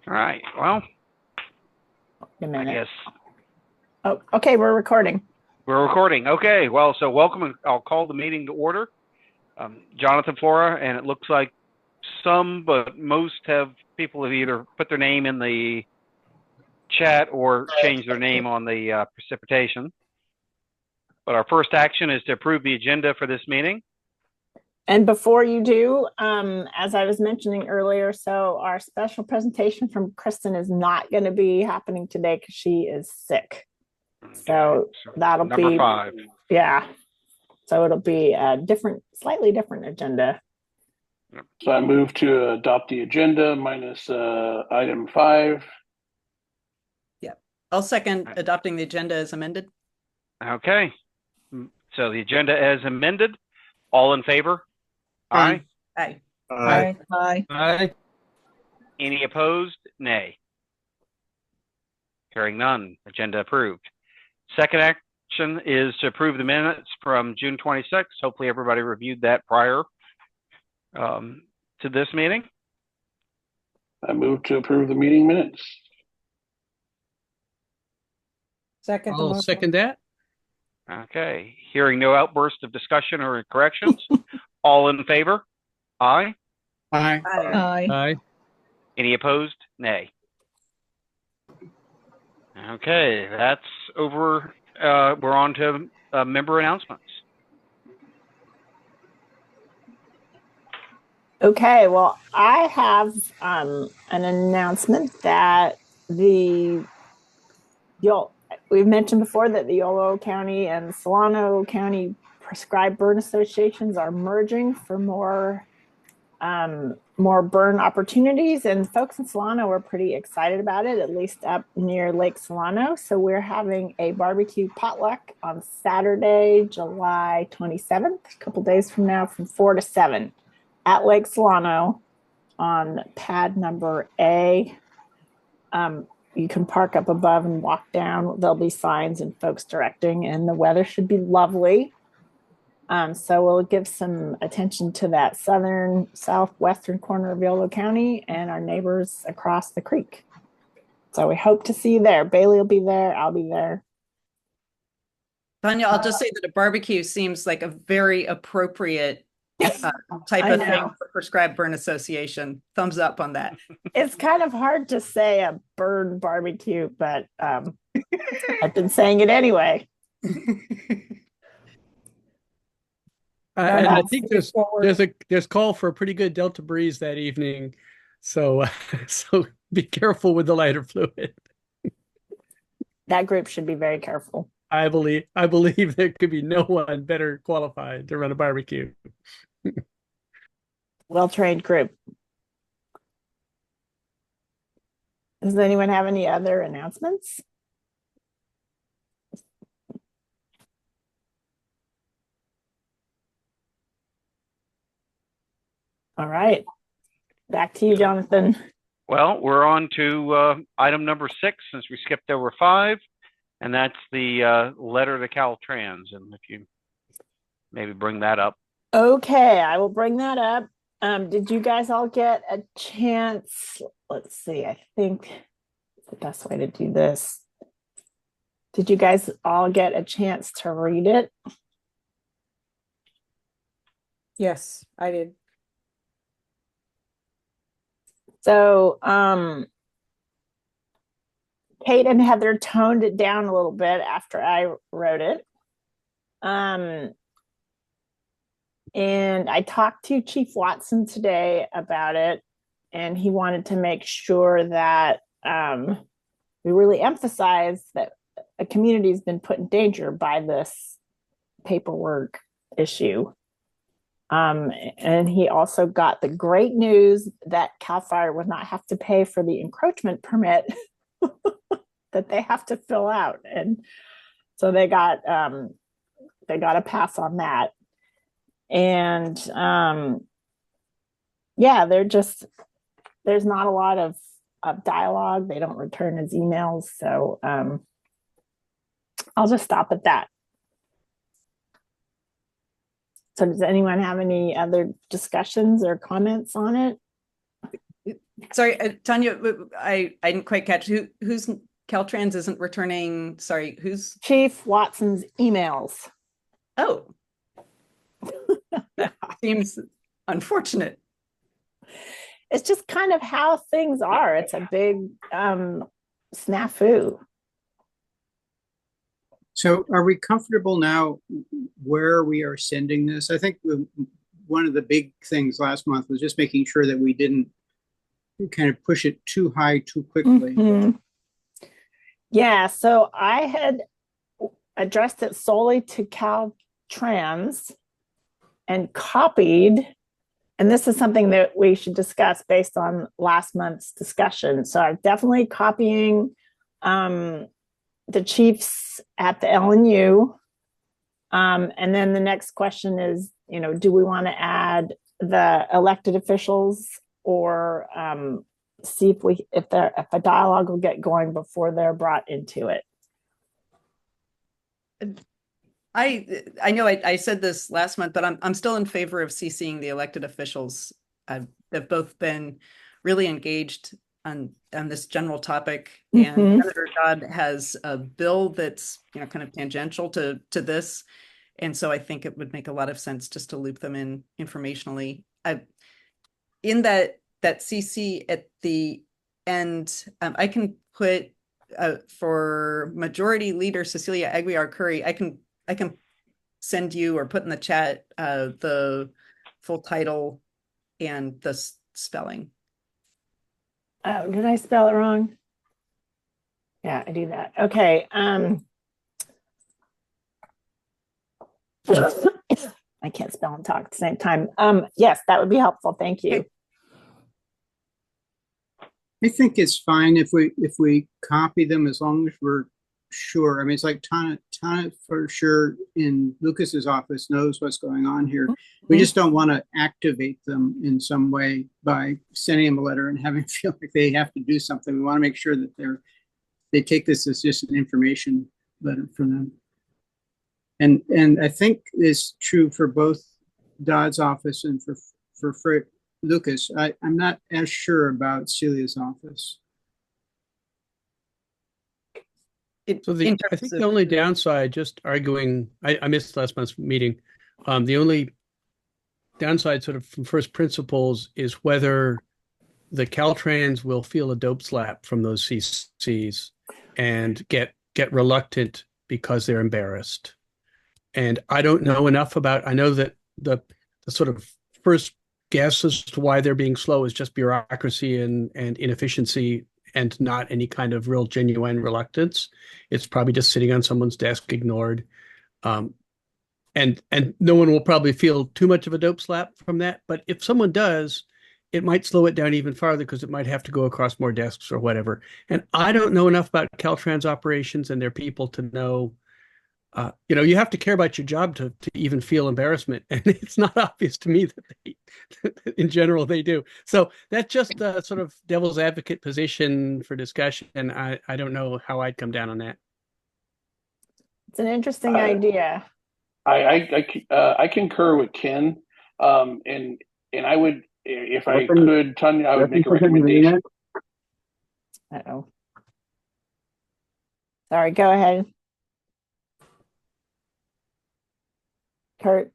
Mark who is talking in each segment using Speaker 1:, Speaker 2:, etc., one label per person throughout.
Speaker 1: All right. Well,
Speaker 2: A
Speaker 1: I
Speaker 2: minute.
Speaker 1: guess
Speaker 2: Oh, okay, we're recording.
Speaker 1: we're recording. Okay. Well, so welcome, and I'll call the meeting to order. Jonathan Flora, and it looks like some, but most people have either put their name in the chat or changed their name on the precipitation. But our first action is to approve the agenda for this meeting.
Speaker 2: And before you do, as I was mentioning earlier, so our special presentation from Kristen is not going to be happening today because she is sick.
Speaker 1: Okay.
Speaker 2: So that'll
Speaker 1: number
Speaker 2: be,
Speaker 1: 5.
Speaker 2: yeah. So it'll be a slightly different agenda.
Speaker 3: So I move to adopt the agenda minus item 5.
Speaker 4: Yeah, I'll second adopting the agenda as amended.
Speaker 1: Okay. So the agenda as amended. All in favor? Aye.
Speaker 4: Aye.
Speaker 5: Aye.
Speaker 4: Aye.
Speaker 5: Aye.
Speaker 1: Any opposed? Nay. Hearing none. Agenda approved. Second action is to approve the minutes from June 26th. Hopefully everybody reviewed that prior to this meeting.
Speaker 3: I move to approve the meeting minutes.
Speaker 4: Second.
Speaker 5: I'll second that.
Speaker 1: Okay. Hearing no outburst of discussion or corrections. All in favor? Aye.
Speaker 5: Aye.
Speaker 4: Aye.
Speaker 5: Aye.
Speaker 1: Any opposed? Nay. Okay, that's over. We're on to member announcements.
Speaker 2: Okay, well, I have an announcement that we've mentioned before that the Yolo County and Solano County prescribed burn associations are merging for more burn opportunities, and folks in Solano were pretty excited about it, at least up near Lake Solano. So we're having a barbecue potluck on Saturday, July 27th, a couple days from now, from 4 to 7 at Lake Solano on pad number A. You can park up above and walk down. There'll be signs and folks directing, and the weather should be lovely. So we'll give some attention to that southwestern corner of Yolo County and our neighbors across the creek. So we hope to see you there. Bailey will be there. I'll be there.
Speaker 4: Tanya, I'll just say that a barbecue seems like a very appropriate type of thing for prescribed burn association. Thumbs up on that.
Speaker 2: It's kind of hard to say a burn barbecue, but I've been saying it anyway.
Speaker 5: And I think there's call for a pretty good Delta breeze that evening, so so be careful with the lighter fluid.
Speaker 2: That group should be very careful.
Speaker 5: I believe there could be no one better qualified to run a barbecue.
Speaker 2: Well-trained group. Does anyone have any other announcements? All right. Back to you, Jonathan.
Speaker 1: Well, we're on to item number 6 since we skipped over 5, and that's the letter to Caltrans. And if you maybe bring that up.
Speaker 2: Okay, I will bring that up. Did you guys all get a chance? Let's see, I think the best way to do this. Did you guys all get a chance to read it?
Speaker 4: Yes, I did.
Speaker 2: So Kate and Heather toned it down a little bit after I wrote it. And I talked to Chief Watson today about it, and he wanted to make sure that we really emphasize that a community has been put in danger by this paperwork issue. And he also got the great news that CAL FIRE would not have to pay for the encroachment permit that they have to fill out. And so they got a pass on that. And yeah, there's not a lot of dialogue. They don't return his emails. So I'll just stop at that. So does anyone have any other discussions or comments on it?
Speaker 4: Sorry, Tanya, I didn't quite catch who's Caltrans isn't returning. Sorry, who's
Speaker 2: Chief Watson's emails.
Speaker 4: Oh, that seems unfortunate.
Speaker 2: It's just kind of how things are. It's a big snafu.
Speaker 6: So are we comfortable now where we are sending this? I think one of the big things last month was just making sure that we didn't kind of push it too high too quickly.
Speaker 2: Mm-hmm. Yeah, so I had addressed it solely to Caltrans and copied, and this is something that we should discuss based on last month's discussion. So I'm definitely copying the chiefs at the LNU. And then the next question is, do we want to add the elected officials or see if a dialogue will get going before they're brought into it?
Speaker 4: I know I said this last month, but I'm still in favor of CCing the elected officials. They've both been really engaged on this general topic, and Senator Dodd has a bill that's kind of tangential to this, and so I think it would make a lot of sense just to loop them in informationally. In that CC at the end, I can put for Majority Leader Cecilia Aguiar Curry, I can send you or put in the chat the full title and the spelling.
Speaker 2: Oh, did I spell it wrong? Yeah, I do that. Okay. I can't spell and talk at the same time. Yes, that would be helpful. Thank you.
Speaker 4: Okay.
Speaker 6: I think it's fine if we copy them as long as we're sure. I mean, it's like Tana for sure in Lucas's office knows what's going on here. We just don't want to activate them in some way by sending them a letter and having them feel like they have to do something. We want to make sure that they take this as just an information letter for them. And I think it's true for both Dodd's office and for Lucas. I'm not as sure about Celia's office.
Speaker 5: I think the only downside, just arguing, I missed last month's meeting. The only downside, sort of from first principles, is whether the Caltrans will feel a dope slap from those CCs and get reluctant because they're embarrassed. And I don't know enough about. I know that the sort of first guess as to why they're being slow is just bureaucracy and inefficiency, and not any kind of real genuine reluctance. It's probably just sitting on someone's desk, ignored. And no one will probably feel too much of a dope slap from that. But if someone does, it might slow it down even farther because it might have to go across more desks or whatever. And I don't know enough about Caltrans operations and their people to know, you have to care about your job to even feel embarrassment. And it's not obvious to me that in general, they do. So that's just a sort of devil's advocate position for discussion. And I don't know how I'd come down on that.
Speaker 2: It's an interesting idea.
Speaker 3: I concur with Ken. And I would, if I could, Tanya, I would make a recommendation.
Speaker 2: Uh-oh. Sorry, go ahead. Kurt.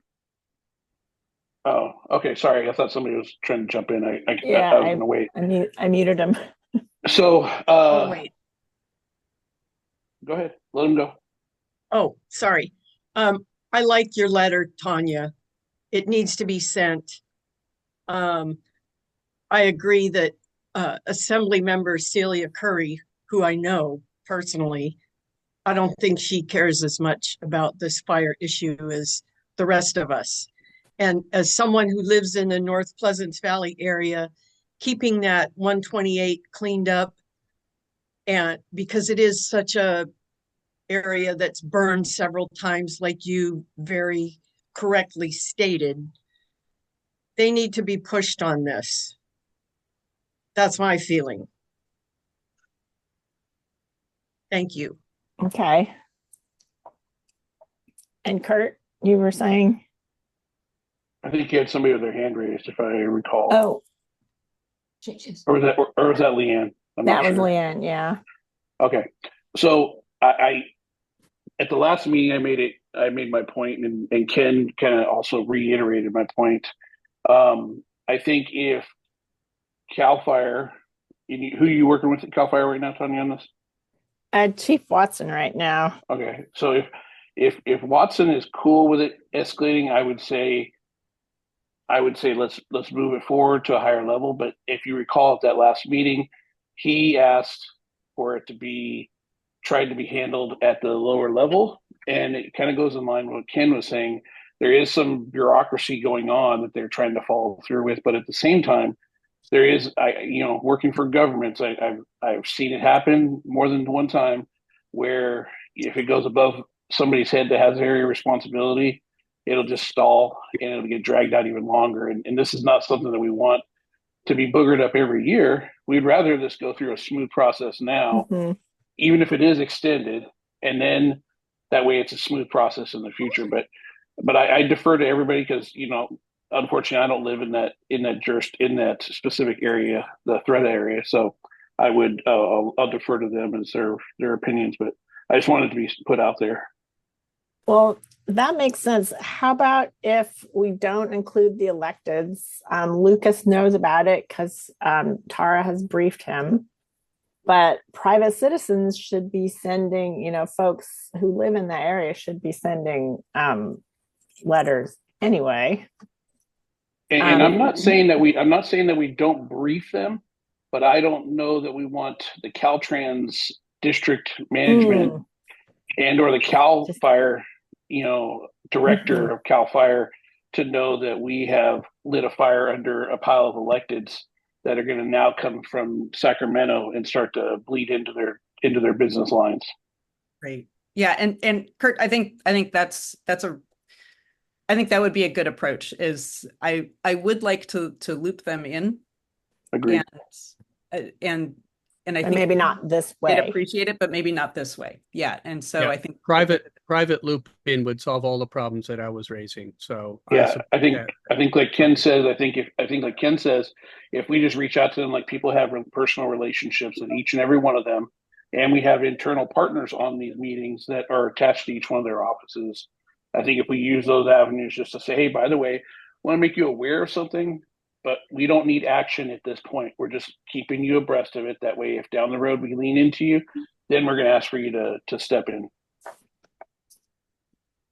Speaker 3: Oh, okay. Sorry. I thought somebody was trying to jump in. I was going to wait.
Speaker 2: I muted him.
Speaker 3: So,
Speaker 7: wait.
Speaker 3: Go ahead. Let him go.
Speaker 7: Oh, sorry. I like your letter, Tanya. It needs to be sent. I agree that Assembly Member Celia Curry, who I know personally, I don't think she cares as much about this fire issue as the rest of us. And as someone who lives in the North Pleasant Valley area, keeping that 128 cleaned up, and because it is such a area that's burned several times, like you very correctly stated, they need to be pushed on this. That's my feeling. Thank you.
Speaker 2: Okay. And Kurt, you were saying?
Speaker 3: I think you had somebody with their hand raised, if I recall.
Speaker 2: Oh.
Speaker 3: Or was that Leanne?
Speaker 2: That was Leanne, yeah.
Speaker 3: Okay. So I at the last meeting I made my point, and Ken kind of also reiterated my point. I think if CAL FIRE, who are you working with at CAL FIRE right now, Tanya, on this?
Speaker 2: Chief Watson right now.
Speaker 3: Okay. So if Watson is cool with it escalating, I would say let's move it forward to a higher level. But if you recall at that last meeting, he asked for it to be tried to be handled at the lower level, and it kind of goes in line with what Ken was saying. There is some bureaucracy going on that they're trying to follow through with, but at the same time, there is, working for governments, I've seen it happen more than one time, where if it goes above somebody's head that has area responsibility, it'll just stall and it'll get dragged out even longer. And this is not something that we want to be boogered up every year. We'd rather this go through a smooth process now, even if it is extended, and then that way it's a smooth process in the future. But I defer to everybody because unfortunately I don't live in that specific area, the threat area. So I would I'll defer to them and their opinions. But I just wanted to be put out there.
Speaker 2: Well, that makes sense. How about if we don't include the electeds? Lucas knows about it because Tara has briefed him. But private citizens should be sending, folks who live in the area should be sending letters anyway.
Speaker 3: And I'm not saying that we don't brief them, but I don't know that we want the Caltrans district management and or the CAL FIRE, director of CAL FIRE to know that we have lit a fire under a pile of electeds that are going to now come from Sacramento and start to bleed into their business lines.
Speaker 4: Right. Yeah. And Kurt, I think that would be a good approach. Is I would like to loop them in.
Speaker 3: Agreed.
Speaker 4: And I think
Speaker 2: maybe not this way.
Speaker 4: They'd appreciate it, but maybe not this way. Yeah. And so I think
Speaker 5: private loop in would solve all the problems that I was raising. So
Speaker 3: I think like Ken says, if we just reach out to them like people have personal relationships with each and every one of them, and we have internal partners on these meetings that are attached to each one of their offices, I think if we use those avenues just to say, hey, by the way, I want to make you aware of something, but we don't need action at this point. We're just keeping you abreast of it. That way, if down the road we lean into you, then we're going to ask for you to step in.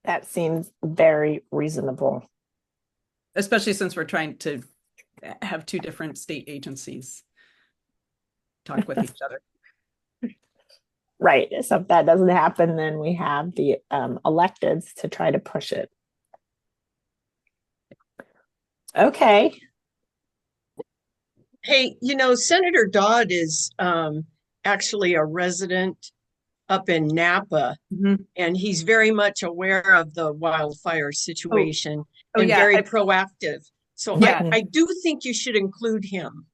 Speaker 2: That seems very reasonable.
Speaker 4: Especially since we're trying to have two different state agencies talk with each other.
Speaker 2: Right. So if that doesn't happen, then we have the electeds to try to push it. Okay.
Speaker 7: Hey, Senator Dodd is actually a resident up in Napa, and he's very much aware of the wildfire situation and very proactive. So I do think you should include him.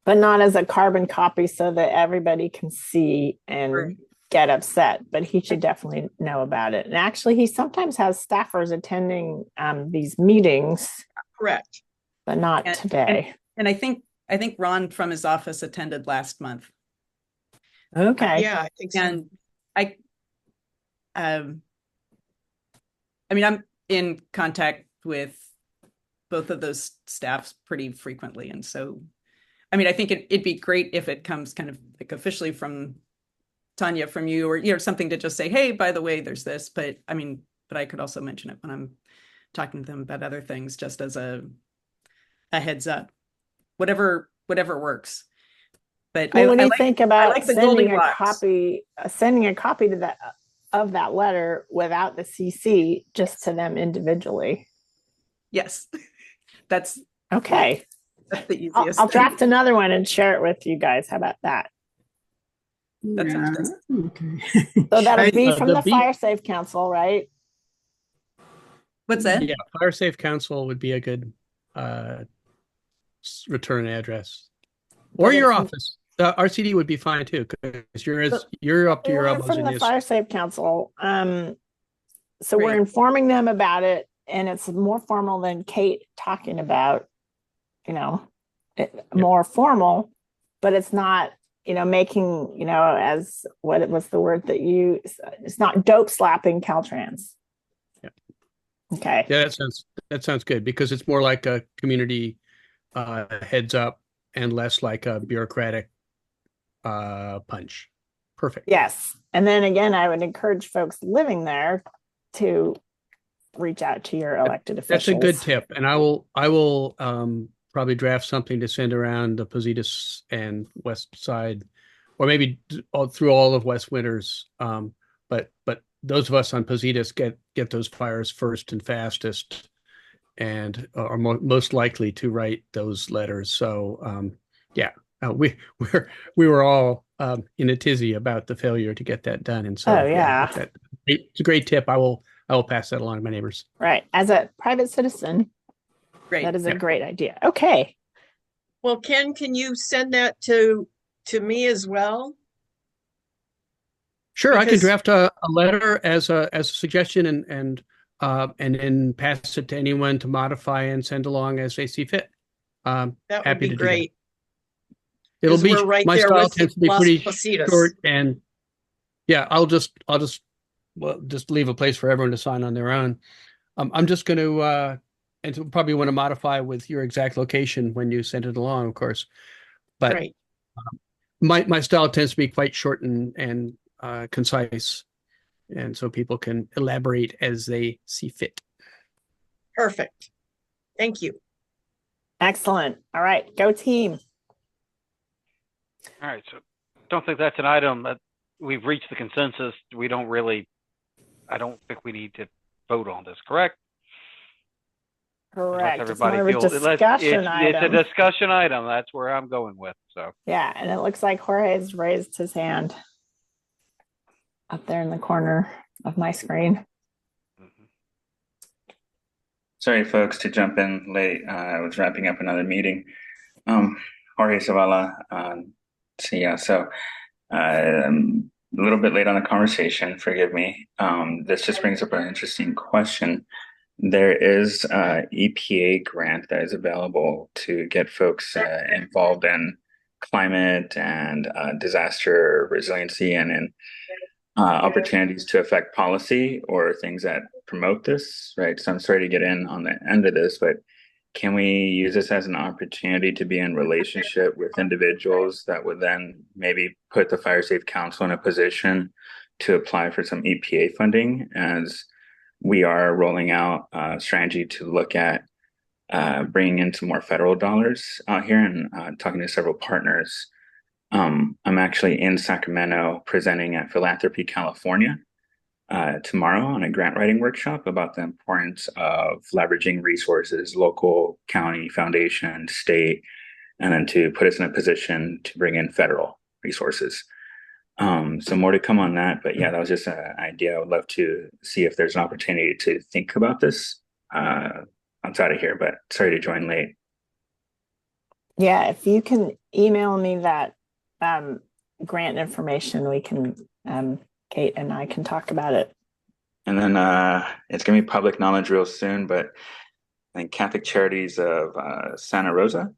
Speaker 2: But not as a carbon copy so that everybody can see and get upset. But he should definitely know about it. And actually, he sometimes has staffers attending these meetings.
Speaker 7: Correct.
Speaker 2: But not today.
Speaker 4: And I think Ron from his office attended last month.
Speaker 2: Okay.
Speaker 7: Yeah, I think so.
Speaker 4: And I'm in contact with both of those staffs pretty frequently. And so, I think it'd be great if it comes kind of like officially from Tanya, from you, or, something to just say, hey, by the way, there's this, but I could also mention it when I'm talking to them about other things, just as a heads up, whatever works. But
Speaker 2: what do you think about sending a copy to that letter without the CC just to them individually?
Speaker 4: Yes, that's
Speaker 2: okay.
Speaker 4: That's the easiest.
Speaker 2: I'll draft another one and share it with you guys. How about that?
Speaker 4: That sounds good.
Speaker 6: Okay.
Speaker 2: So that'll be from the Fire Safe Council, right?
Speaker 4: What's that?
Speaker 5: Yeah, Fire Safe Council would be a good return address, or your office. The RCD would be fine too, because you're up to your elbows
Speaker 2: from
Speaker 5: in
Speaker 2: the
Speaker 5: this.
Speaker 2: Fire Safe Council. So we're informing them about it, and it's more formal than Kate talking about, more formal, but it's not, making, as what was the word that it's not dope slapping Caltrans.
Speaker 5: Yeah.
Speaker 2: Okay.
Speaker 5: Yeah, that sounds good, because it's more like a community heads up and less like a bureaucratic punch. Perfect.
Speaker 2: Yes. And then again, I would encourage folks living there to reach out to your elected officials.
Speaker 5: That's a good tip. And I will probably draft something to send around the Positas and West Side, or maybe through all of West Winters. But those of us on Positas get those fires first and fastest, and are most likely to write those letters. So we were all in a tizzy about the failure to get that done, and so it's a great tip. I will pass that along to my neighbors.
Speaker 2: Right, as a private citizen,
Speaker 4: Great.
Speaker 2: That is a great idea. Okay.
Speaker 7: Well, Ken, can you send that to me as well?
Speaker 5: Sure, I can draft a letter as a suggestion and then pass it to anyone to modify and send along as they see fit.
Speaker 7: That would
Speaker 5: happy
Speaker 7: be
Speaker 5: to
Speaker 7: great.
Speaker 5: It'll be
Speaker 7: right
Speaker 5: my
Speaker 7: there
Speaker 5: style
Speaker 7: with
Speaker 5: tends to be
Speaker 7: Las
Speaker 5: pretty
Speaker 7: Positas.
Speaker 5: short, and I'll just leave a place for everyone to sign on their own. I'm just going to and probably want to modify with your exact location when you send it along, of course. But
Speaker 7: right.
Speaker 5: My style tends to be quite short and concise, and so people can elaborate as they see fit.
Speaker 7: Perfect. Thank you.
Speaker 2: Excellent. All right, go team.
Speaker 1: All right, so don't think that's an item that we've reached the consensus. I don't think we need to vote on this, correct?
Speaker 2: Correct.
Speaker 1: Everybody
Speaker 2: it's more of a discussion item.
Speaker 1: It's a discussion item. That's where I'm going with. So
Speaker 2: yeah, and it looks like Jorge's raised his hand up there in the corner of my screen.
Speaker 8: Sorry, folks, to jump in late. I was wrapping up another meeting. Jorge Zavala. So I'm a little bit late on the conversation. Forgive me. This just brings up an interesting question. There is an EPA grant that is available to get folks involved in climate and disaster resiliency and in opportunities to affect policy or things that promote this, right? So I'm sorry to get in on the end of this, but can we use this as an opportunity to be in relationship with individuals that would then maybe put the Fire Safe Council in a position to apply for some EPA funding, as we are rolling out a strategy to look at bringing in some more federal dollars out here, and talking to several partners. I'm actually in Sacramento presenting at Philanthropy California tomorrow on a grant writing workshop about the importance of leveraging resources, local, county, foundation, state, and then to put us in a position to bring in federal resources. So more to come on that, but that was just an idea. I would love to see if there's an opportunity to think about this outside of here, but sorry to join late.
Speaker 2: Yeah, if you can email me that grant information, we can, Kate and I can talk about it.
Speaker 8: And then it's going to be public knowledge real soon, but I think Catholic Charities of Santa Rosa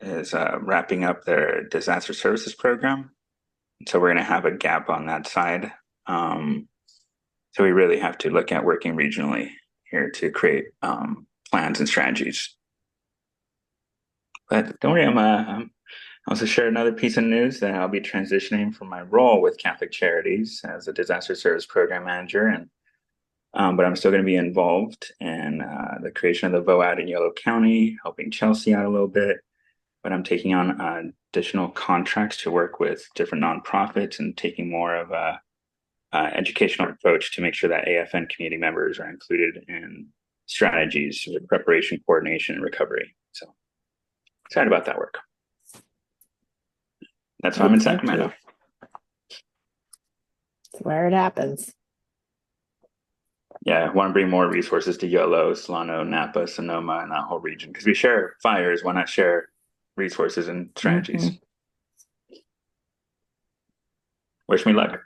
Speaker 8: is wrapping up their disaster services program. So we're going to have a gap on that side. So we really have to look at working regionally here to create plans and strategies. But don't worry, I'm also share another piece of news that I'll be transitioning from my role with Catholic Charities as a disaster service program manager, and but I'm still going to be involved in the creation of the VOAD in Yolo County, helping Chelsea out a little bit. But I'm taking on additional contracts to work with different nonprofits and taking more of a educational approach to make sure that AFN community members are included in strategies with preparation, coordination, and recovery. So excited about that work. That's why I'm in Sacramento.
Speaker 2: It's where it happens.
Speaker 8: Yeah, I want to bring more resources to Yolo, Solano, Napa, Sonoma, and that whole region, because we share fires. Why not share resources and strategies? Mm-hmm. Wish me luck.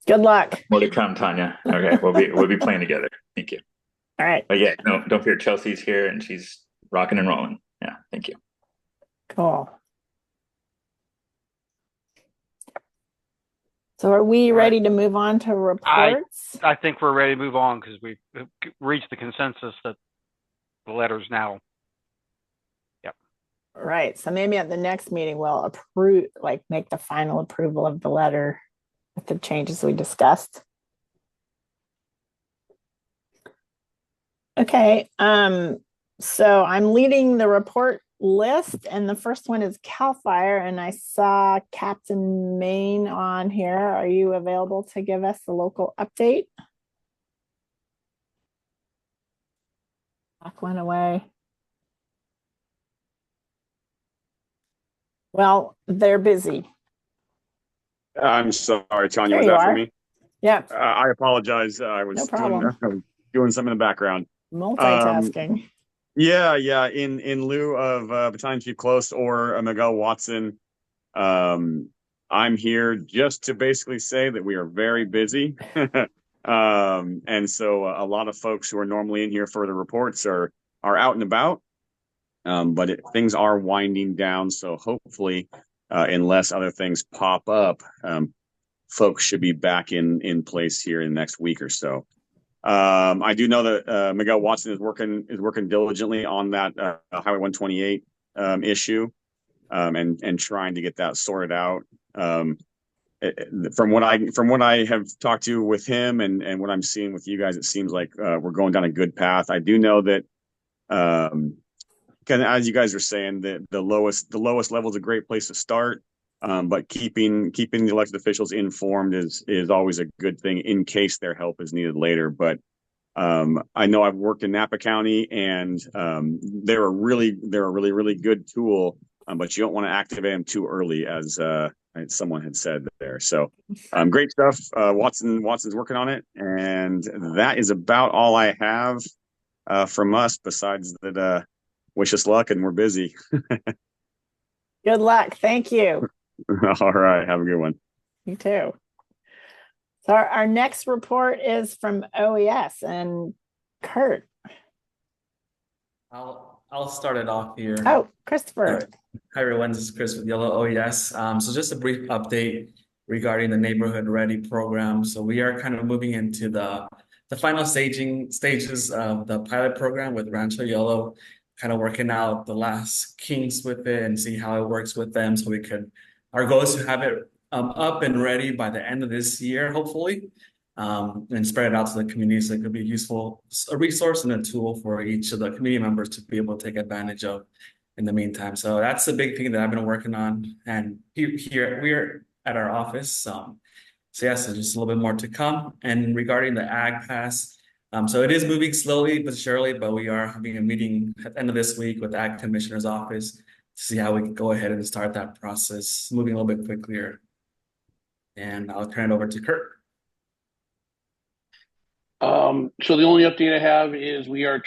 Speaker 2: Good luck.
Speaker 8: More to come, Tanya. Okay, we'll be playing together. Thank you.
Speaker 2: All right.
Speaker 8: But don't fear. Chelsea's here and she's rocking and rolling. Yeah, thank you.
Speaker 2: Cool. So are we ready to move on to reports?
Speaker 1: I think we're ready to move on because we've reached the consensus that the letter's now. Yep.
Speaker 2: Right. So maybe at the next meeting, we'll approve, like make the final approval of the letter with the changes we discussed. Okay. So I'm leading the report list, and the first one is CAL FIRE, and I saw Captain Maine on here. Are you available to give us the local update? Back went away. Well, they're busy.
Speaker 9: I'm sorry, Tanya.
Speaker 2: There
Speaker 9: Was
Speaker 2: you
Speaker 9: that for
Speaker 2: are.
Speaker 9: me?
Speaker 2: Yeah.
Speaker 9: I apologize. I was
Speaker 2: No problem.
Speaker 9: doing something in the background.
Speaker 2: Multitasking.
Speaker 9: Yeah. In lieu of Battalion Chief Close or Miguel Watson, I'm here just to basically say that we are very busy. And so a lot of folks who are normally in here for the reports are out and about. But things are winding down, so hopefully, unless other things pop up, folks should be back in place here in the next week or so. I do know that Miguel Watson is working diligently on that Highway 128 issue, and trying to get that sorted out. From what I have talked to with him and what I'm seeing with you guys, it seems like we're going down a good path. I do know that. Kind of, as you guys are saying, the lowest level is a great place to start, but keeping the elected officials informed is always a good thing in case their help is needed later. But I know I've worked in Napa County, and they're a really good tool, but you don't want to activate them too early, as someone had said there. So great stuff. Watson's working on it, and that is about all I have from us. Besides that. Wish us luck, and we're busy.
Speaker 2: Good luck. Thank you.
Speaker 9: All right. Have a good one.
Speaker 2: You too. So our next report is from OES and Kurt.
Speaker 10: I'll start it off here.
Speaker 2: Oh, Christopher.
Speaker 10: Hi everyone, this is Chris with Yolo OES. So just a brief update regarding the Neighborhood Ready program. So we are kind of moving into the final stages of the pilot program with Rancho Yolo, kind of working out the last kinks with it and see how it works with them. So our goal is to have it up and ready by the end of this year, hopefully, and spread it out to the community so it could be a resource and a tool for each of the community members to be able to take advantage of in the meantime. So that's a big thing that I've been working on. And here we're at our office. So yes, there's just a little bit more to come. And regarding the Ag Pass, so it is moving slowly but surely, but we are having a meeting at the end of this week with the Ag Commissioner's office to see how we can go ahead and start that process, moving a little bit quicker. And I'll turn it over to Kurt.
Speaker 3: So the only update I have is we are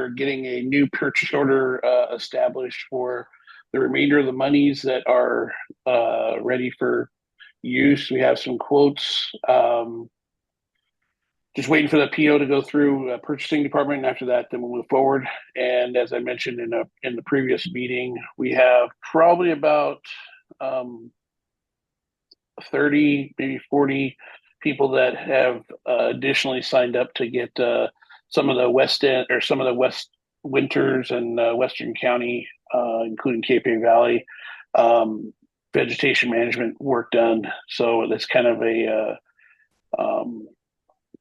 Speaker 3: getting a new purchase order established for the remainder of the monies that are ready for use. We have some quotes. Just waiting for the PO to go through purchasing department, and after that, then we'll move forward. And as I mentioned in the previous meeting, we have probably about 30, maybe 40 people that have additionally signed up to get some of the West End or some of the West Winters and Western County, including Cape Valley, vegetation management work done. So that's kind of a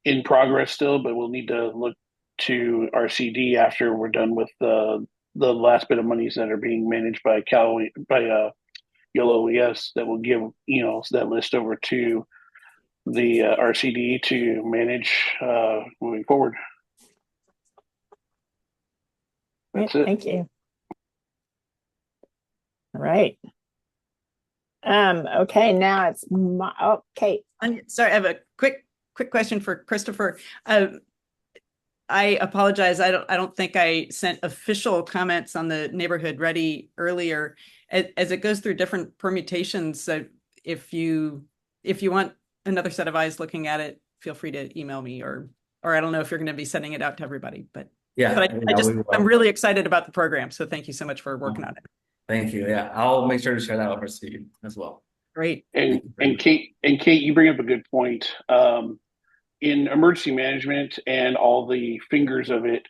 Speaker 3: in progress still, but we'll need to look to RCD after we're done with the last bit of monies that are being managed by Yolo OES that will give that list over to the RCD to manage moving forward. That's it.
Speaker 2: Thank you. All right. Okay, now it's Kate.
Speaker 4: Sorry, I have a quick question for Christopher. I apologize. I don't think I sent official comments on the Neighborhood Ready earlier. As it goes through different permutations, if you want another set of eyes looking at it, feel free to email me or I don't know if you're going to be sending it out to everybody, but yeah. But I'm really excited about the program. So thank you so much for working on it.
Speaker 10: Thank you. Yeah, I'll make sure to share that over to you as well.
Speaker 4: Great.
Speaker 3: And Kate, you bring up a good point. In emergency management and all the fingers of it,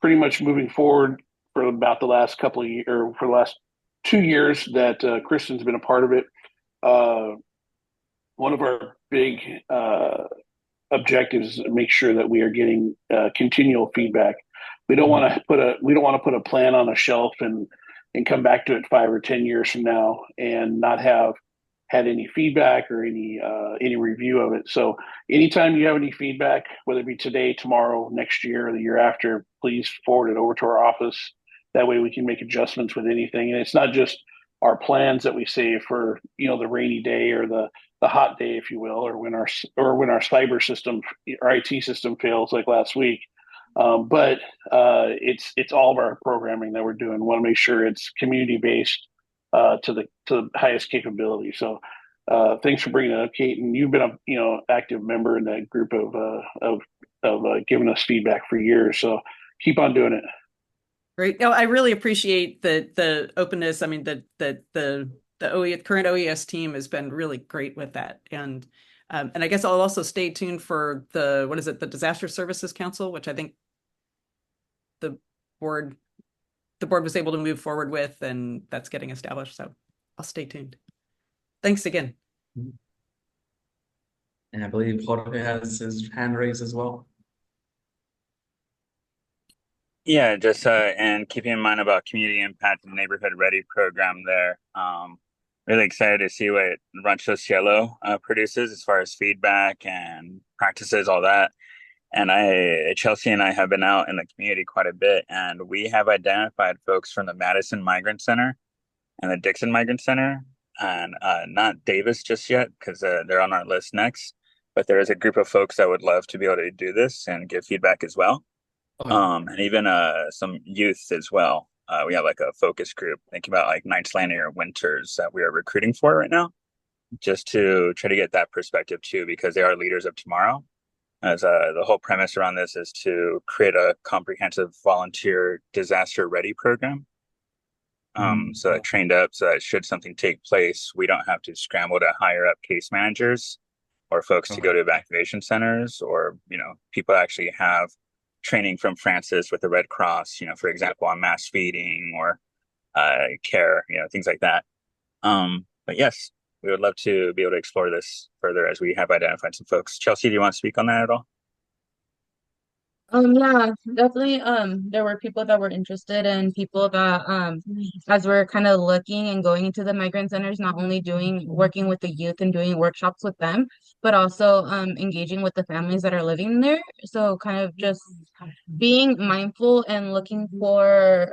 Speaker 3: pretty much moving forward for about the last couple of years, or for the last 2 years that Kristen's been a part of it. One of our big objectives is to make sure that we are getting continual feedback. We don't want to put a plan on a shelf and come back to it 5 or 10 years from now and not have had any feedback or any review of it. So anytime you have any feedback, whether it be today, tomorrow, next year, or the year after, please forward it over to our office. That way we can make adjustments with anything. And it's not just our plans that we save for, the rainy day or the hot day, if you will, or when our cyber system, our IT system fails like last week. But it's all of our programming that we're doing. We want to make sure it's community based to the highest capability. So thanks for bringing that up, Kate. And you've been a active member in that group of giving us feedback for years. So keep on doing it.
Speaker 4: Great. No, I really appreciate the openness. I mean, the current OES team has been really great with that. And I guess I'll also stay tuned for the Disaster Services Council, which I think the board was able to move forward with, and that's getting established. So I'll stay tuned. Thanks again.
Speaker 10: And I believe Jorge has his hand raised as well.
Speaker 8: Yeah, just and keeping in mind about community impact and neighborhood ready program there. Really excited to see what Ranchos Yolo produces as far as feedback and practices, all that. And Chelsea and I have been out in the community quite a bit, and we have identified folks from the Madison Migrant Center and the Dixon Migrant Center, and not Davis just yet because they're on our list next. But there is a group of folks that would love to be able to do this and give feedback as well. And even some youth as well. We have like a focus group thinking about like nights landing or winters that we are recruiting for right now, just to try to get that perspective too, because they are leaders of tomorrow. As the whole premise around this is to create a comprehensive volunteer disaster ready program. So that trained up so that should something take place, we don't have to scramble to hire up case managers or folks to go to evacuation centers, or people actually have training from Francis with the Red Cross, for example, on mass feeding or care, things like that. But yes, we would love to be able to explore this further as we have identified some folks. Chelsea, do you want to speak on that at all?
Speaker 11: Yeah, definitely. There were people that were interested, and people that, as we're kind of looking and going into the migrant centers, not only working with the youth and doing workshops with them, but also engaging with the families that are living there. So kind of just being mindful and looking for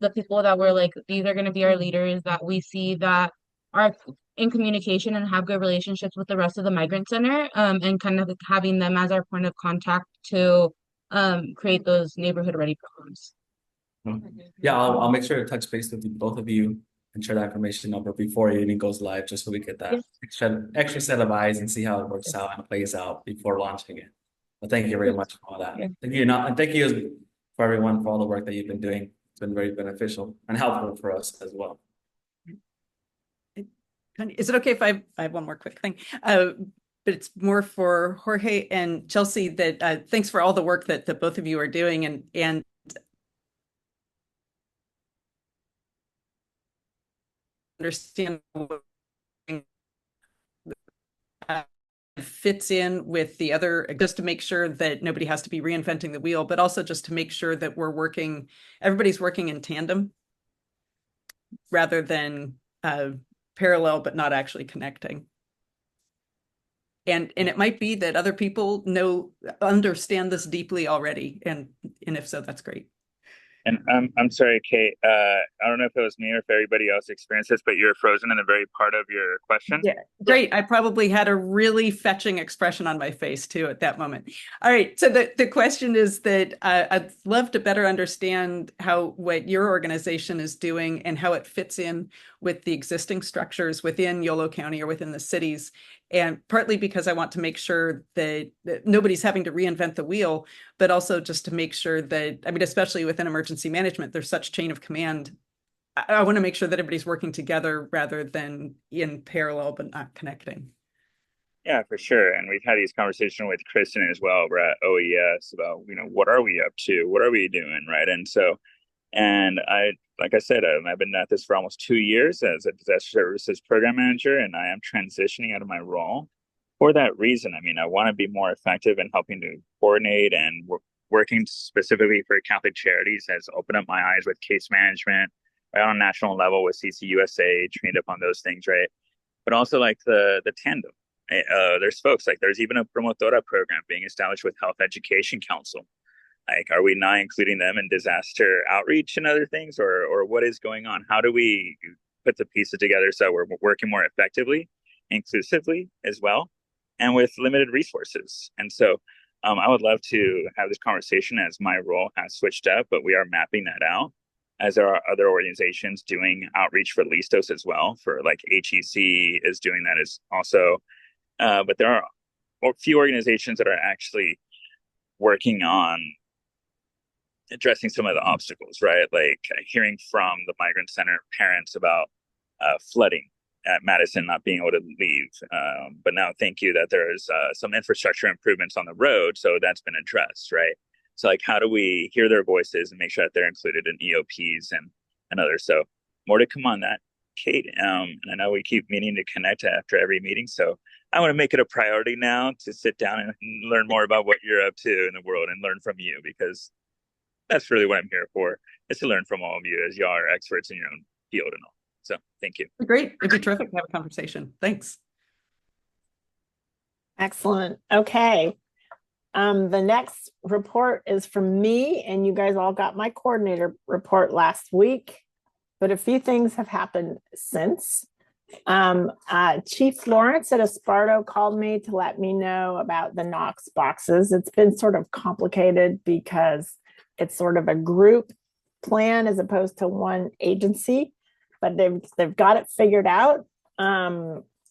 Speaker 11: the people that were like, these are going to be our leaders that we see that are in communication and have good relationships with the rest of the migrant center, and kind of having them as our point of contact to create those neighborhood ready programs.
Speaker 10: Yeah, I'll make sure to touch base with both of you and share that information number before it even goes live, just so we get that extra set of eyes and see how it works out and plays out before launching it. But thank you very much for all that. Thank you, and thank you for everyone for all the work that you've been doing. It's been very beneficial and helpful for us as well.
Speaker 4: Is it okay if I have one more quick thing? But it's more for Jorge and Chelsea, that thanks for all the work that both of you are doing, and understand fits in with the other, just to make sure that nobody has to be reinventing the wheel, but also just to make sure that everybody's working in tandem rather than parallel, but not actually connecting. And it might be that other people understand this deeply already, and if so, that's great.
Speaker 8: And I'm sorry, Kate. I don't know if it was me or if everybody else experienced this, but you're frozen in the very part of your question.
Speaker 4: Yeah, great. I probably had a really fetching expression on my face too at that moment. All right. So the question is that I'd love to better understand what your organization is doing and how it fits in with the existing structures within Yolo County or within the cities. And partly because I want to make sure that nobody's having to reinvent the wheel, but also just to make sure that, especially within emergency management, there's such chain of command I want to make sure that everybody's working together rather than in parallel but not connecting.
Speaker 8: Yeah, for sure. And we've had these conversations with Kristen as well. We're at OES about, what are we up to? What are we doing? Right. And so, like I said, I've been at this for almost 2 years as a disaster services program manager, and I am transitioning out of my role for that reason. I mean, I want to be more effective in helping to coordinate, and working specifically for Catholic Charities has opened up my eyes with case management right on a national level with CCUSA, trained up on those things, right? But also like the tandem. There's folks like there's even a promotora program being established with Health Education Council. Like, are we not including them in disaster outreach and other things, or what is going on? How do we put the pieces together so we're working more effectively, inclusively as well, and with limited resources? And so I would love to have this conversation as my role has switched up, but we are mapping that out as there are other organizations doing outreach for Listos as well. For like HEC is doing that as also. But there are a few organizations that are actually working on addressing some of the obstacles, right? Like hearing from the migrant center parents about flooding at Madison, not being able to leave. But now, thank you that there's some infrastructure improvements on the road, so that's been addressed, right? So, like, how do we hear their voices and make sure that they're included in EOPs and others? So, more to come on that, Kate. And I know we keep meaning to connect after every meeting, so I want to make it a priority now to sit down and learn more about what you're up to in the world and learn from you, because that's really what I'm here for, is to learn from all of you as y'all are experts in your own field and all. So thank you.
Speaker 4: Great. It'd be terrific to have a conversation. Thanks.
Speaker 2: Excellent. Okay. The next report is from me, and you guys all got my coordinator report last week, but a few things have happened since. Chief Lawrence at Esparto called me to let me know about the Knox boxes. It's been sort of complicated because it's sort of a group plan as opposed to one agency, but they've got it figured out.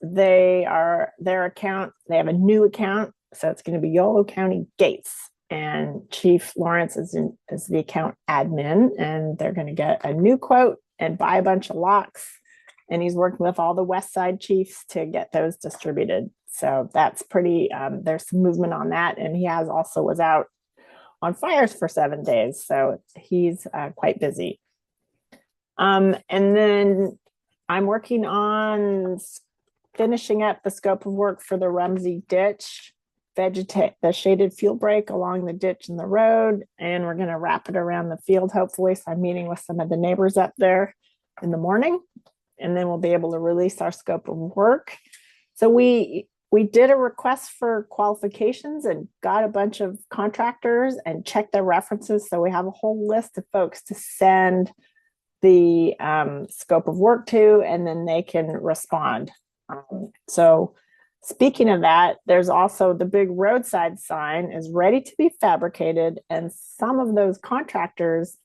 Speaker 2: They have a new account, so it's going to be Yolo County Gates, and Chief Lawrence is the account admin, and they're going to get a new quote and buy a bunch of locks. And he's working with all the West Side chiefs to get those distributed. So that's pretty, there's some movement on that. And he was out on fires for 7 days. So he's quite busy. And then I'm working on finishing up the scope of work for the Rumsey ditch, the shaded fuel break along the ditch and the road. And we're going to wrap it around the field, hopefully. So I'm meeting with some of the neighbors up there in the morning, and then we'll be able to release our scope of work. So we did a request for qualifications and got a bunch of contractors and checked their references. So we have a whole list of folks to send the scope of work to, and then they can respond. So speaking of that, there's also the big roadside sign is ready to be fabricated, and some of those contractors,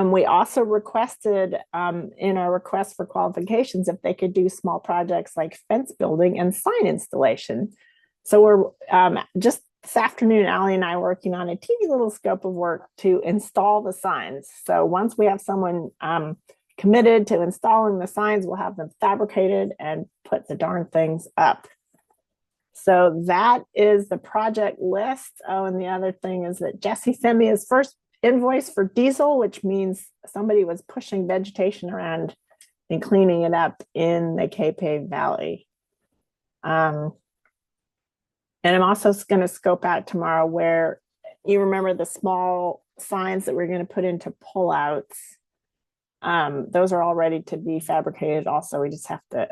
Speaker 2: we also requested in our request for qualifications if they could do small projects like fence building and sign installation. So we're just this afternoon, Allie and I are working on a teeny little scope of work to install the signs. So once we have someone committed to installing the signs, we'll have them fabricated and put the darn things up. So that is the project list. Oh, and the other thing is that Jesse sent me his first invoice for diesel, which means somebody was pushing vegetation around and cleaning it up in the Capay Valley. And I'm also going to scope out tomorrow where you remember the small signs that we're going to put into pullouts. Those are all ready to be fabricated. Also, we just have to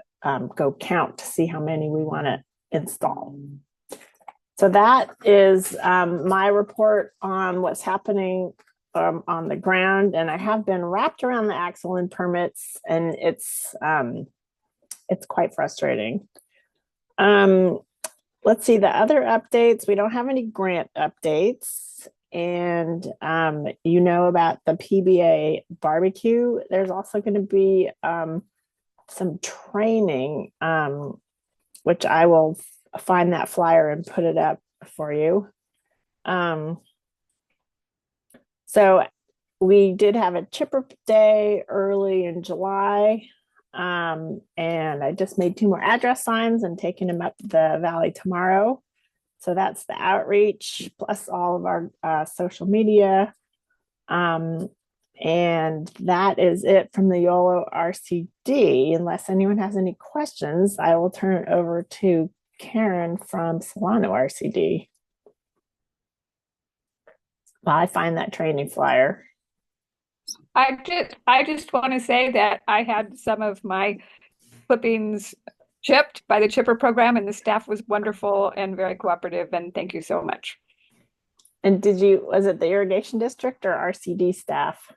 Speaker 2: go count to see how many we want to install. So that is my report on what's happening on the ground. And I have been wrapped around the axle in permits, and it's quite frustrating. Let's see the other updates. We don't have any grant updates. And you know about the PBA barbecue. There's also going to be some training, which I will find that flyer and put it up for you. So We did have a chipper day early in July. And I just made 2 more address signs and taking them up the valley tomorrow. So that's the outreach plus all of our social media. And that is it from the Yolo RCD. Unless anyone has any questions, I will turn it over to Karen from Solano RCD while I find that training flyer.
Speaker 12: I just want to say that I had some of my clippings chipped by the chipper program, and the staff was wonderful and very cooperative, and thank you so much.
Speaker 2: And was it the irrigation district or RCD staff?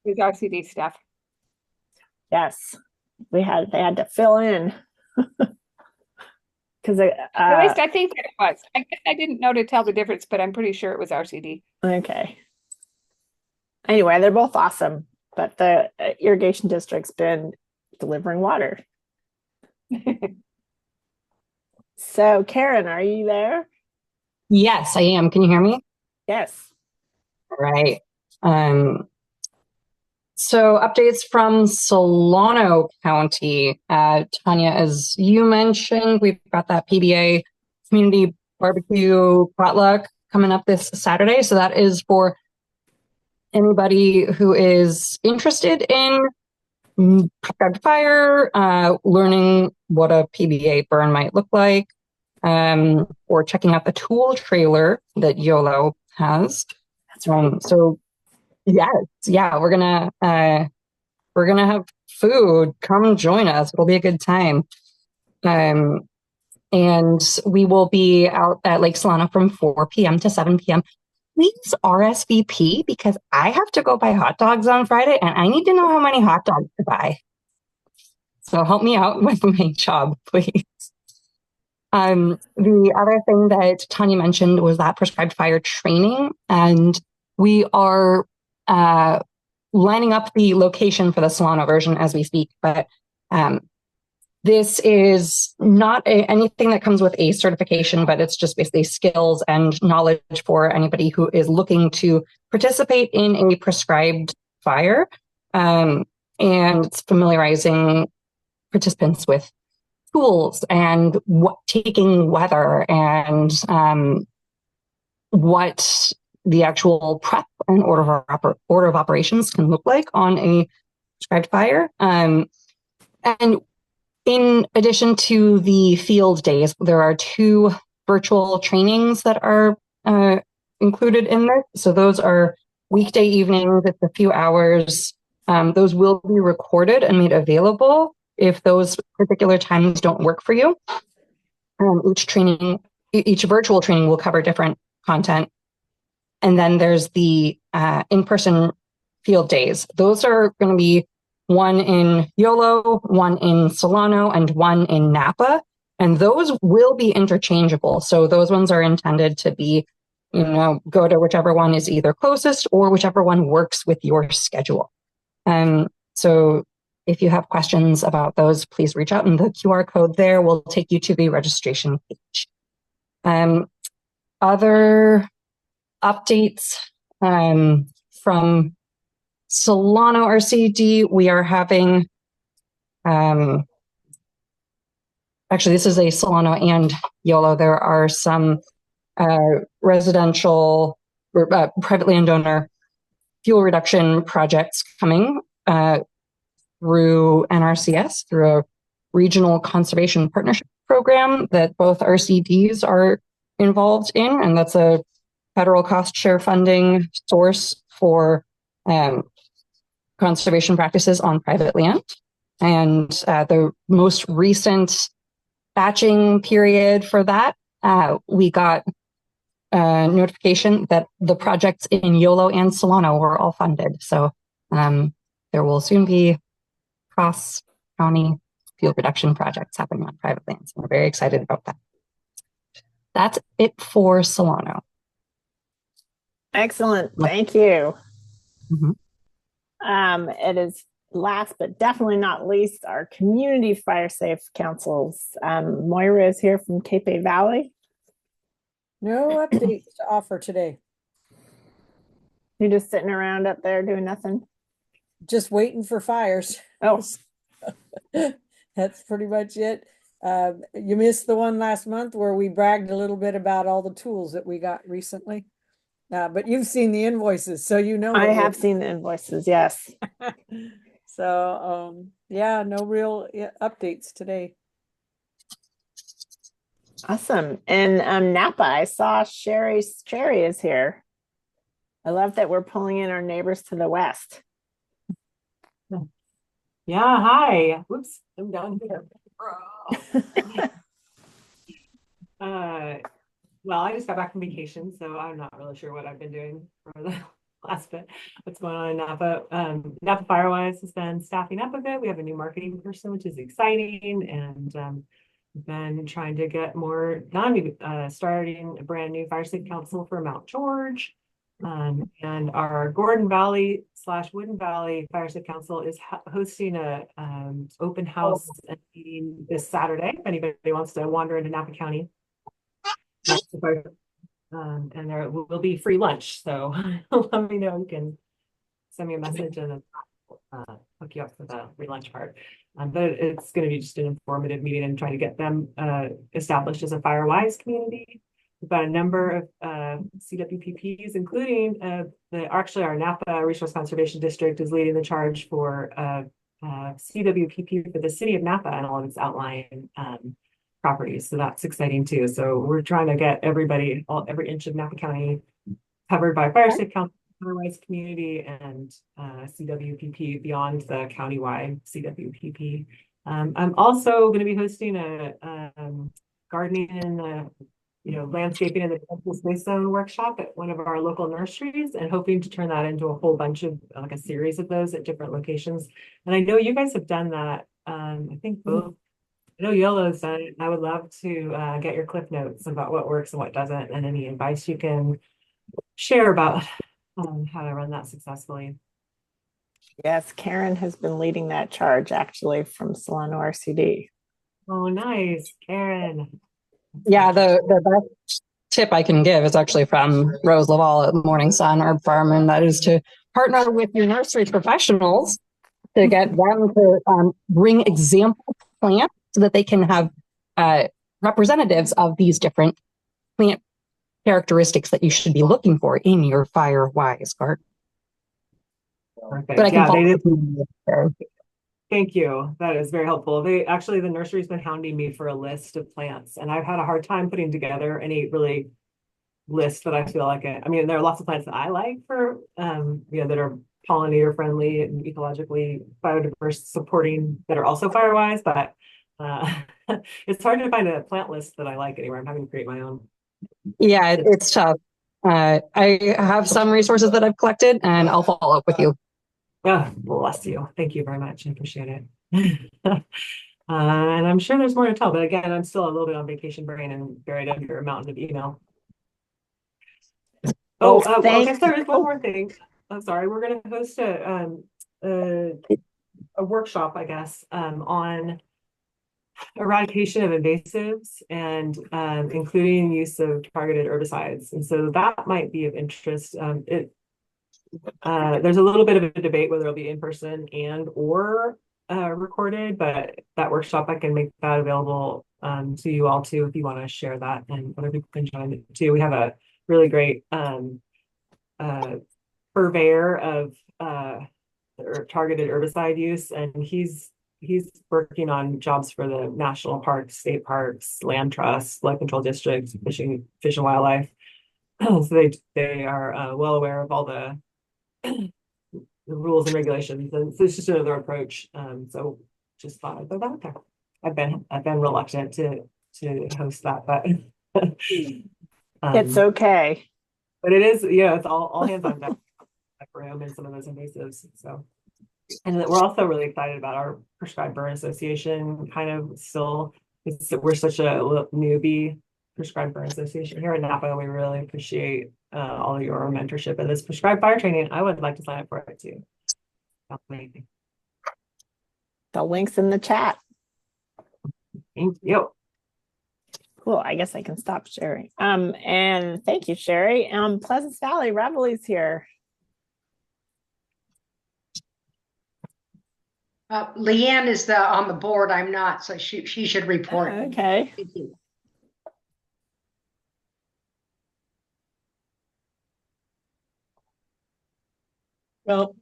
Speaker 12: It was RCD staff.
Speaker 2: Yes, they had to fill in. Because
Speaker 12: at least I think that it was. I guess I didn't know to tell the difference, but I'm pretty sure it was RCD.
Speaker 2: Okay. Anyway, they're both awesome, but the irrigation district's been delivering water. So, Karen, are you there?
Speaker 13: Yes, I am. Can you hear me?
Speaker 2: Yes.
Speaker 13: All right. So updates from Solano County. Tanya, as you mentioned, we've got that PBA community barbecue potluck coming up this Saturday. So that is for anybody who is interested in prescribed fire, learning what a PBA burn might look like, or checking out the tool trailer that Yolo has.
Speaker 2: That's right.
Speaker 13: So yes, yeah, we're gonna have food. Come join us. It'll be a good time. And we will be out at Lake Solano from 4 p.m. to 7 p.m. Please RSVP because I have to go buy hot dogs on Friday and I need to know how many hot dogs to buy. So help me out with my job, please. The other thing that Tanya mentioned was that prescribed fire training, and we are lining up the location for the Solano version as we speak. But this is not anything that comes with a certification, but it's just basically skills and knowledge for anybody who is looking to participate in a prescribed fire, and it's familiarizing participants with tools and taking weather and what the actual prep and order of operations can look like on a prescribed fire. And in addition to the field days, there are 2 virtual trainings that are included in this. So those are weekday evenings. It's a few hours. Those will be recorded and made available if those particular times don't work for you. Each virtual training will cover different content. And then there's the in-person field days. Those are going to be one in Yolo, one in Solano, and one in Napa. And those will be interchangeable. So those ones are intended to be, go to whichever one is either closest or whichever one works with your schedule. So if you have questions about those, please reach out, and the QR code there will take you to the registration page. Other updates from Solano RCD, we are having, actually this is a Solano and Yolo. There are some residential, private landowner fuel reduction projects coming through NRCS, through a regional conservation partnership program that both RCDs are involved in. And that's a federal cost share funding source for conservation practices on private land. And the most recent batching period for that, we got notification that the projects in Yolo and Solano were all funded. So there will soon be cross-county fuel reduction projects happening on private lands. We're very excited about that. That's it for Solano.
Speaker 2: Excellent. Thank you.
Speaker 13: Mm-hmm.
Speaker 2: It is last but definitely not least, our community fire safe councils. Moira is here from Cape Valley.
Speaker 14: No updates to offer today.
Speaker 2: You're just sitting around up there doing nothing?
Speaker 14: Just waiting for fires.
Speaker 2: Oh.
Speaker 14: That's pretty much it. You missed the one last month where we bragged a little bit about all the tools that we got recently. But you've seen the invoices, so you know.
Speaker 2: I have seen the invoices, yes.
Speaker 14: So, yeah, no real updates today.
Speaker 2: Awesome. And Napa, I saw Sherry is here. I love that we're pulling in our neighbors to the west.
Speaker 15: Yeah, hi. Whoops, I'm down here. Well, I just got back from vacation, so I'm not really sure what I've been doing for the last bit. What's going on in Napa? Napa Firewise has been staffing up a bit. We have a new marketing person, which is exciting, and we've been trying to get more done. We've starting a brand new fire safety council for Mount George. And our Gordon Valley / Woodin Valley Fire Safety Council is hosting a open house and meeting this Saturday. If anybody wants to wander into Napa County, and there will be free lunch. So let me know. You can send me a message and hook you up for the free lunch part. But it's going to be just an informative meeting and trying to get them established as a Firewise community. We've got a number of CWPPs, including actually our Napa Resource Conservation District is leading the charge for CWPP for the city of Napa and all of its outlying properties. So that's exciting too. So we're trying to get everybody, every inch of Napa County covered by Fire Safe Council, Firewise community, and CWPP beyond the countywide CWPP. I'm also going to be hosting a gardening and landscaping in the Temple Space Zone workshop at one of our local nurseries, and hoping to turn that into a whole bunch of like a series of those at different locations. And I know you guys have done that. I think both. I know Yolo's done it. I would love to get your cliff notes about what works and what doesn't, and any advice you can share about how to run that successfully.
Speaker 2: Yes, Karen has been leading that charge actually from Solano RCD.
Speaker 15: Oh, nice, Karen.
Speaker 13: Yeah, the best tip I can give is actually from Rose Laval at Morning Sun, our farm, and that is to partner with your nursery professionals to get them to bring example plants so that they can have representatives of these different plant characteristics that you should be looking for in your Firewise garden.
Speaker 15: Perfect. But I can Thank you. That is very helpful. The nursery's been hounding me for a list of plants, and I've had a hard time putting together any really list that I feel like it. I mean, there are lots of plants that I like for, that are pollinator friendly and ecologically biodiverse supporting that are also Firewise, but it's hard to find a plant list that I like anywhere. I'm having to create my own.
Speaker 13: Yeah, it's tough. I have some resources that I've collected, and I'll follow up with you.
Speaker 15: Oh, bless you. Thank you very much. I appreciate it. And I'm sure there's more to tell, but again, I'm still a little bit on vacation brain and buried under a mountain of email. Okay, there is one more thing. I'm sorry. We're going to host a workshop, I guess, on eradication of invasives and including use of targeted herbicides. And so that might be of interest. There's a little bit of a debate whether it'll be in person or recorded, but that workshop, I can make that available to you all too if you want to share that, and other people can join it too. We have a really great purveyor of targeted herbicide use, and he's working on jobs for the national parks, state parks, land trusts, flood control districts, fish and wildlife. So they are well aware of all the rules and regulations, and so it's just another approach. So just thought I'd throw that out there. I've been reluctant to host that, but
Speaker 2: it's okay.
Speaker 15: But it is, it's all hands on deck room and some of those invasives. So, and we're also really excited about our Prescribed Burn Association. Kind of still, we're such a newbie Prescribed Burn Association here in Napa, and we really appreciate all of your mentorship in this prescribed fire training. I would like to sign up for it too. That's amazing.
Speaker 2: The link's in the chat.
Speaker 15: Thank you.
Speaker 2: Cool. I guess I can stop sharing. And thank you, Sherry. Pleasant Valley Revelie's here.
Speaker 16: Leanne is on the board. I'm not, so she should report.
Speaker 2: Okay.
Speaker 16: Thank you.
Speaker 7: Well,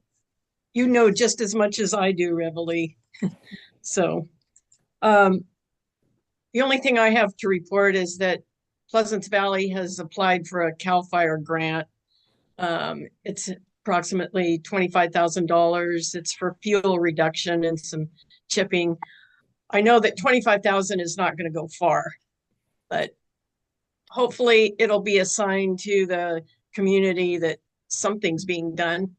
Speaker 7: you know just as much as I do, Reveille. So, the only thing I have to report is that Pleasance Valley has applied for a CAL FIRE grant. It's approximately $25,000. It's for fuel reduction and some chipping. I know that 25,000 is not going to go far, but hopefully it'll be a sign to the community that something's being done.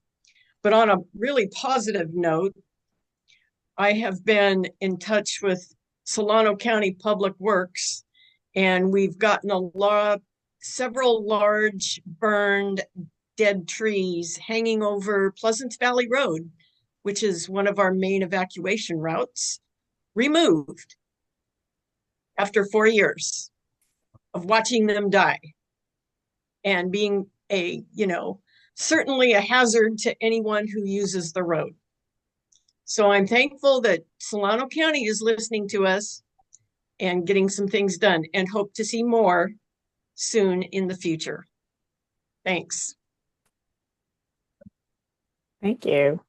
Speaker 7: But on a really positive note, I have been in touch with Solano County Public Works, and we've gotten several large burned dead trees hanging over Pleasance Valley Road, which is one of our main evacuation routes, removed after 4 years of watching them die and being certainly a hazard to anyone who uses the road. So I'm thankful that Solano County is listening to us and getting some things done, and hope to see more soon in the future. Thanks.
Speaker 2: Thank you.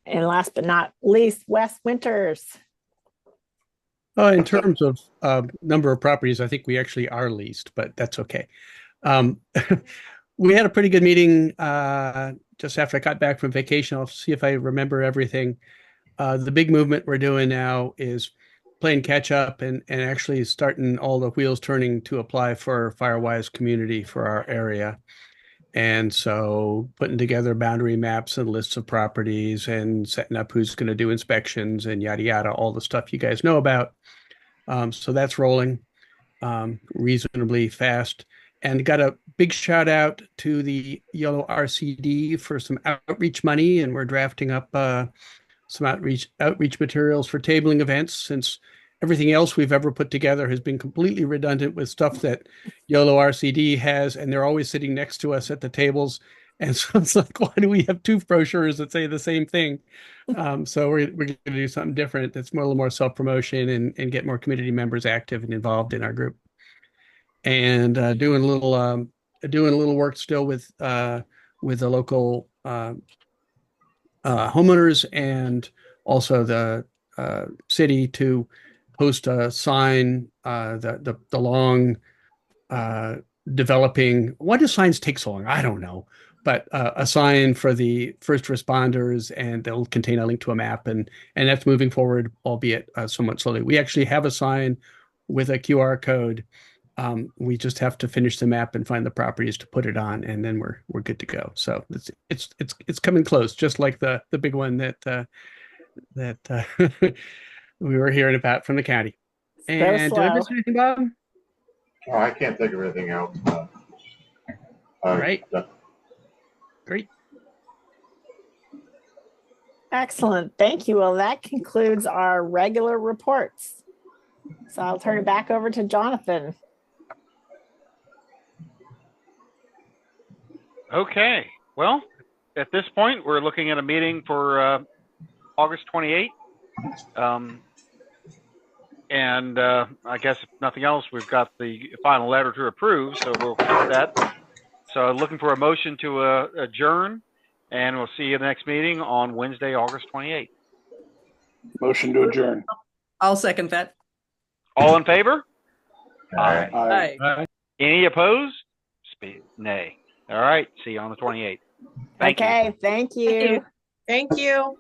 Speaker 2: And last but not least, Wes Winters.
Speaker 5: In terms of number of properties, I think we actually are leased, but that's okay. We had a pretty good meeting just after I got back from vacation. I'll see if I remember everything. The big movement we're doing now is playing catch up and actually starting all the wheels turning to apply for Firewise community for our area. And so putting together boundary maps and lists of properties and setting up who's going to do inspections and yada, yada, all the stuff you guys know about. So that's rolling reasonably fast. And got a big shout out to the Yolo RCD for some outreach money. And we're drafting up some outreach materials for tabling events, since everything else we've ever put together has been completely redundant with stuff that Yolo RCD has, and they're always sitting next to us at the tables. And so it's like, why do we have two brochures that say the same thing? So we're going to do something different that's a little more self-promotion and get more community members active and involved in our group. And doing a little work still with the local homeowners and also the city to post a sign, the long developing. Why do signs take so long? I don't know, but a sign for the first responders, and they'll contain a link to a map, and that's moving forward, albeit somewhat slowly. We actually have a sign with a QR code. We just have to finish the map and find the properties to put it on, and then we're good to go. So it's coming close, just like the big one that we were hearing about from the county. And did I miss anything, Bob?
Speaker 17: Oh, I can't think of anything else.
Speaker 5: All right. Great.
Speaker 2: Excellent. Thank you. Well, that concludes our regular reports. So I'll turn it back over to Jonathan.
Speaker 1: Okay. Well, at this point, we're looking at a meeting for August 28th. And I guess if nothing else, we've got the final letter to approve, so we'll get that. So looking for a motion to adjourn, and we'll see you the next meeting on Wednesday, August 28th.
Speaker 3: Motion to adjourn.
Speaker 4: I'll second that.
Speaker 1: All in favor?
Speaker 3: Aye.
Speaker 4: Aye.
Speaker 1: Aye. Any opposed? Nay. All right. See you on the 28th. Thank you.
Speaker 2: Thank you.
Speaker 7: Thank you.